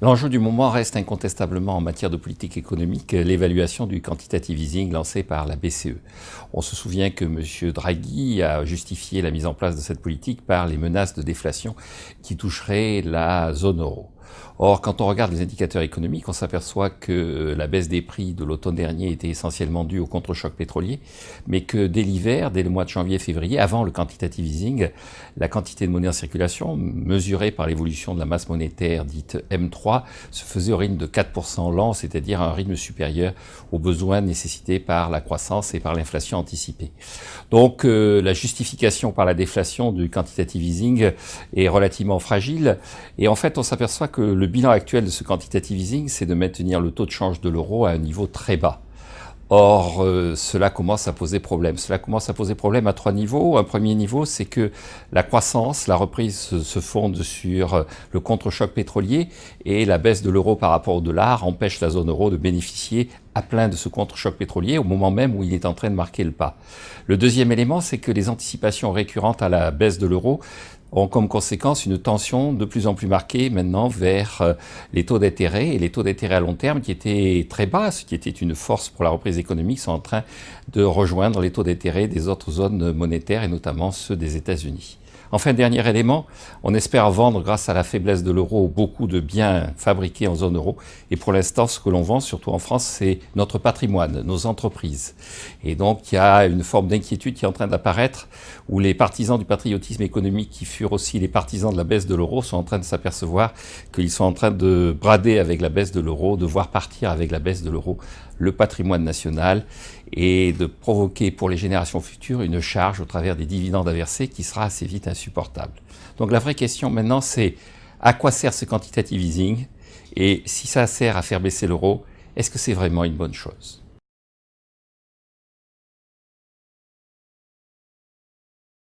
L'enjeu du moment reste incontestablement en matière de politique économique l'évaluation du quantitative easing lancé par la BCE. On se souvient que M. Draghi a justifié la mise en place de cette politique par les menaces de déflation qui toucheraient la zone euro. Or, quand on regarde les indicateurs économiques, on s'aperçoit que la baisse des prix de l'automne dernier était essentiellement due au contre-choc pétrolier, mais que dès l'hiver, dès le mois de janvier et février, avant le quantitative easing, la quantité de monnaie en circulation, mesurée par l'évolution de la masse monétaire dite M3, se faisait au rythme de 4% lent, c'est-à-dire un rythme supérieur aux besoins nécessités par la croissance et par l'inflation anticipée. Donc la justification par la déflation du quantitative easing est relativement fragile, et en fait on s'aperçoit que le bilan actuel de ce quantitative easing, c'est de maintenir le taux de change de l'euro à un niveau très bas. Or, cela commence à poser problème. Cela commence à poser problème à trois niveaux. Un premier niveau, c'est que la croissance, la reprise se fonde sur le contre-choc pétrolier et la baisse de l'euro par rapport au dollar empêche la zone euro de bénéficier à plein de ce contre-choc pétrolier au moment même où il est en train de marquer le pas. Le deuxième élément, c'est que les anticipations récurrentes à la baisse de l'euro ont comme conséquence une tension de plus en plus marquée maintenant vers les taux d'intérêt, et les taux d'intérêt à long terme qui étaient très bas, ce qui était une force pour la reprise économique, sont en train de rejoindre les taux d'intérêt des autres zones monétaires et notamment ceux des États-Unis. Enfin, dernier élément, on espère vendre grâce à la faiblesse de l'euro beaucoup de biens fabriqués en zone euro. Et pour l'instant, ce que l'on vend, surtout en France, c'est notre patrimoine, nos entreprises. Et donc, il y a une forme d'inquiétude qui est en train d'apparaître où les partisans du patriotisme économique, qui furent aussi les partisans de la baisse de l'euro, sont en train de s'apercevoir qu'ils sont en train de brader avec la baisse de l'euro, de voir partir avec la baisse de l'euro le patrimoine national et de provoquer pour les générations futures une charge au travers des dividendes à verser qui sera assez vite insupportable. Donc la vraie question maintenant, c'est à quoi sert ce quantitative easing, et si ça sert à faire baisser l'euro, est-ce que c'est vraiment une bonne chose ?